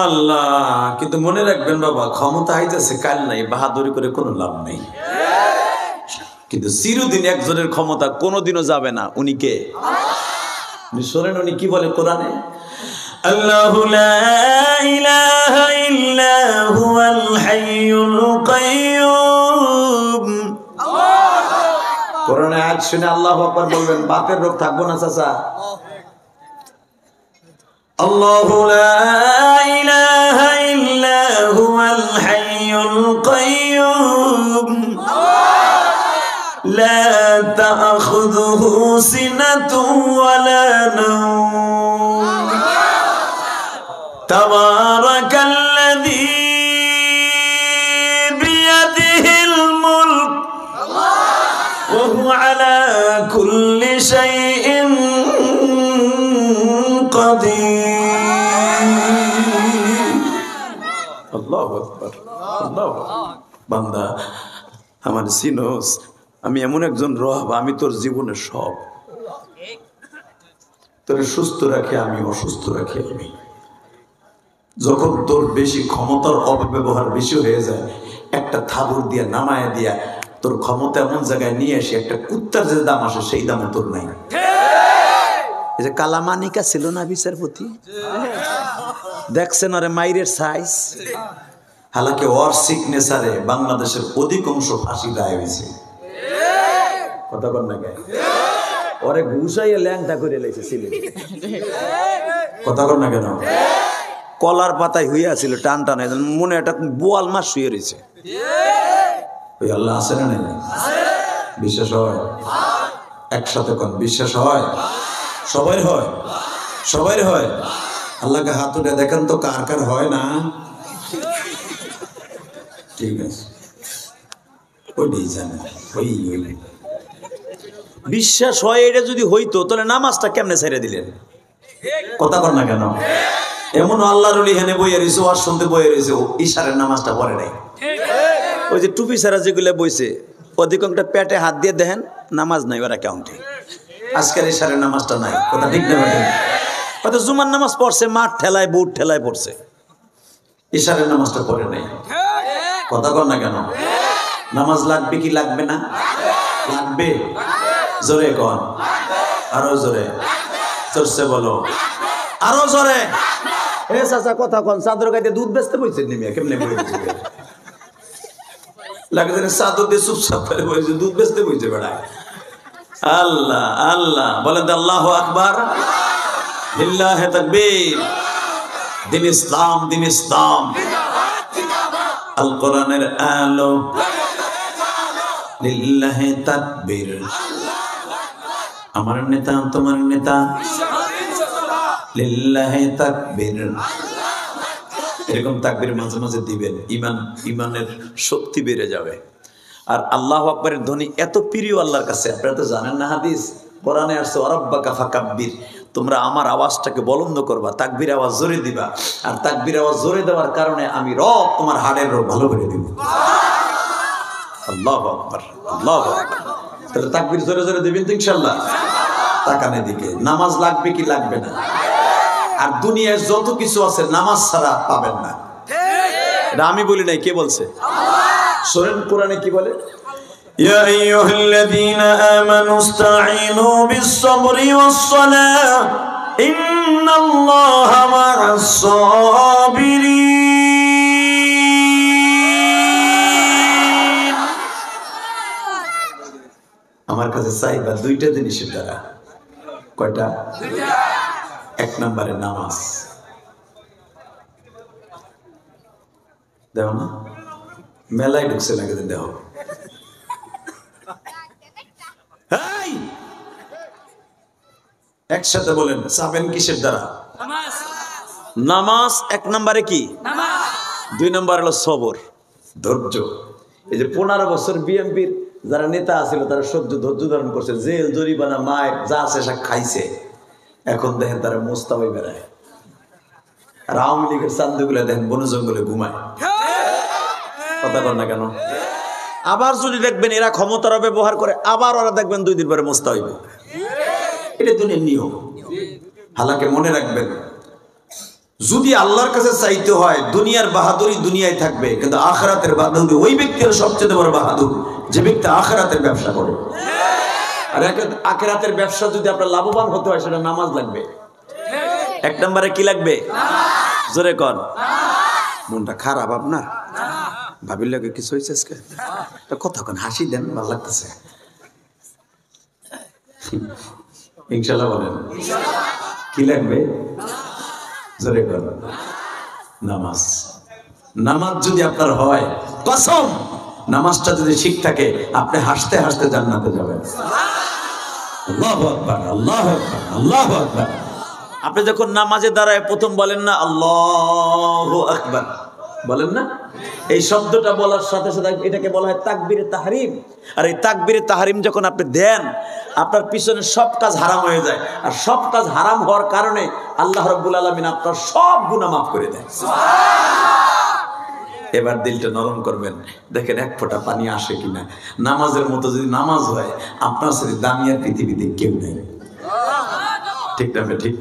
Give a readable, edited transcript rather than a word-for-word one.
আল্লাহ, কিন্তু মনে রাখবেন বাবা, ক্ষমতা আইতেছে কাল নাই, বাহাদুরি করে কোনো লাভ নেই। কিন্তু চিরদিন একজনের ক্ষমতা কোনোদিনও যাবে না। উনি কে? শোনেন উনি কি বলে কোরআনে, আল্লাহু লা ইলাহা ইল্লা হুয়াল হাইয়ুল কাইয়্যুম। কোরআনে আয়াত শুনে আল্লাহু আকবার বলবেন, বাপের রোগ থাকবো না চাচা। আল্লাহু লা ইলাহা ইল্লা হুয়াল হাইয়ুল কাইয়্যুম লা তাখুযুহু সিনাতুন ওয়ালা নাওম তাবারাকাল্লাযী বিয়াদিহিল মুলক ওয়া হুয়া আলা কুল্লি শাইইন কাদির। আল্লাহু আকবার, আল্লাহু আকবার। বান্দা আমার সিনোস, আমি এমন একজন রব, আমি তোর জীবনের সব। তোর সুস্থ রাখে আমি, অসুস্থ রাখে আমি। যখন তোর বেশি ক্ষমতার অপব্যবহার বেশি হয়ে যায়, একটা থাবর দিয়া নামায় দিয়া তোর ক্ষমতা এমন জায়গায় নিয়ে এসে একটা কুত্তার যে দাম আসে সেই দামও তোর নাই। এই যে কালামানিকা ছিল না বিচারপতি, দেখছেন আরে মাইরের সাইজ, হালাকি ওর সিগনেচারে বাংলাদেশের অধিকাংশ ফাঁসি রায় হয়েছে। কথা বল না কেন? ওরে ঘুষাইয়া ল্যাংটা করে লেগেছে ছিলেন। কথা বল না কেন? কলার পাতায় হইয়া ছিল টান টান, মনে একটা বোয়াল মাছ শুয়ে রয়েছে। ওই আল্লাহ আছে না? বিশ্বাস হয়? একসাথে কোন বিশ্বাস হয়? সবাই হয়, সবাই হয়। আল্লাহকে হাত উঠে দেখেন তো কার কার হয় না। ঠিক আছে, ওই জানে ওই বিশ্বাস হয়। এটা যদি হইতো তাহলে নামাজটা কেমনে ছেড়ে দিলেন? কথা বল না কেন? এমন আল্লাহর ওলি হেনে বইয়ে রয়েছে, ওয়াজ শুনতে বইয়ে রয়েছে, ইশারের নামাজটা পড়ে নাই। ওই যে টুপি ছাড়া যেগুলো বইছে অধিকাংশটা পেটে হাত দিয়ে দেখেন, নামাজ নাই ওর অ্যাকাউন্টে। আজকের ইশারের নামাজটা নাই। কথা ঠিক না? হয়তো জুমার নামাজ পড়ছে, মাঠ ঠেলায় বুট ঠেলায় পড়ছে, ইশারের নামাজটা পড়ে নাই। কথা বল না কেন? নামাজ লাগবে কি লাগবে না? লাগবে। জোরে কন, আরো জোরে, জোরসে বলো, আরো জোরে। এ চাচা কথা কন, চাদর গাইতে দুধ বেচতে বইছে নিমিয়া, কেমনে বইছে? লাগে চাদর দিয়ে চুপচাপ করে বইছে, দুধ বেচতে বইছে বেড়ায়। আল্লাহ আল্লাহ বলেন আল্লাহু আকবার, লিল্লাহি তাকবীর। দিন ইসলাম, দিন ইসলাম, আল কোরআনের আলো, লিল্লাহি তাকবীর। আমার নেতা তোমার নেতা, লিল্লাহি তাকবীর। এরকম তাকবীর মাঝে মাঝে দিবেন, ইমানের শক্তি বেড়ে যাবে। আর আল্লাহু আকবারের ধ্বনি এত প্রিয় আল্লাহর কাছে, আপনারা তো জানেন না, হাদিস কোরআনে আসছে ওয়ারাব্বাকা ফাকাব্বির, তোমরা আমার আওয়াজটাকে বলন্দ করবা, তাকবীর আওয়াজ জোরে দিবা। আর তাকবীর আওয়াজ জোরে দেওয়ার কারণে আমি রব তোমার হাড়ের রোগ ভালো করে দিব। আল্লাহু আকবার, আল্লাহু আকবার। তাহলে তাকবীর জোরে জোরে দিবেন তো ইনশাআল্লাহ। তাকানে দিকে। নামাজ লাগবে কি লাগবে না? আর দুনিয়ায় যত কিছু আছে নামাজ ছাড়া পাবেন না। এটা আমি বলি নাই, কে বলছে? শোনেন কোরআনে কি বলে, ইয়া আইয়ুহাল্লাযীনা আমানু ইসতাঈনু বিস-সাবরি ওয়াস-সালাহ ইন্নাল্লাহা মা'আস-সাবিরিন। আমার কাছে চাইবা দুইটা জিনিসের দ্বারা। কয়টা? এক নম্বরে নামাজ। দেখো না মেলায় ঢুকছে লাগে, দেখো একসাথে বলেন, চাবেন কিসের দ্বারা? নামাজ এক নম্বরে কি? দুই নম্বর হলো সবর, ধৈর্য। এই যে 15 বছর বিএনপির যারা নেতা আছিল তারা ধৈর্য ধারণ করছে, জেল জরিমানা মায়ের যা আছে সব খাইছে। এখন দেখেন তারা মোস্তাবাই বেড়ায়। আর আওয়ামী লীগের চান্দগুলো দেখেন বন জঙ্গলে ঘুমায়। কথা বল না কেন? আবার যদি দেখবেন এরা ক্ষমতার ব্যবহার করে, আবার ওরা দেখবেন 2 দিন পরে মোস্তা হইব। এটা দুনিয়ার নিয়ম। হালাকে মনে রাখবেন, যদি আল্লাহর কাছে চাইতে হয় দুনিয়ার বাহাদুরি দুনিয়ায় থাকবে, কিন্তু আখিরাতের বাহাদুরি ওই ব্যক্তির সবচেয়ে বড় বাহাদুর যে ব্যক্তি আখিরাতের ব্যবসা করে। আর আখিরাতের ব্যবসা যদি আপনার লাভবান হতে হয় সেটা নামাজ লাগবে। এক নম্বরে কি লাগবে? জোরে কর। মনটা খারাপ আপনার? ভাবির লাগে কিছু হয়েছে আজকে? কতক্ষণ হাসি দেন, ভালো লাগতেছে। ইনশাল্লাহ বলেন কি লাগবে? জোরে কর। নামাজ। নামাজ যদি আপনার হয়, কসম নামাজটা যদি ঠিক থাকে আপনি হাসতে হাসতে জান্নাতে যাবেন। আল্লাহু আকবার, আল্লাহু আকবার, আল্লাহু আকবার। আপনি যখন নামাজে দাঁড়ায় প্রথম বলেন না আল্লাহু আকবার, বলেন না? এই শব্দটা বলার সাথে সাথে এটাকে বলা হয় তাকবীরে তাহরিম। আর এই তাকবীরে তাহরিম যখন আপনি দেন, আপনার পিছনে সব কাজ হারাম হয়ে যায়। আর সব কাজ হারাম হওয়ার কারণে আল্লাহ রাব্বুল আলামিন আপনার সব গুনাহ মাফ করে দেয়। এবার দিলটা নরম করবেন, দেখেন এক ফোঁটা পানি আসে কিনা। নামাজের মতো যদি নামাজ হয়, আপনার সাথে দামি আর পৃথিবীতে কেউ নেই। ঠিক না? ঠিক।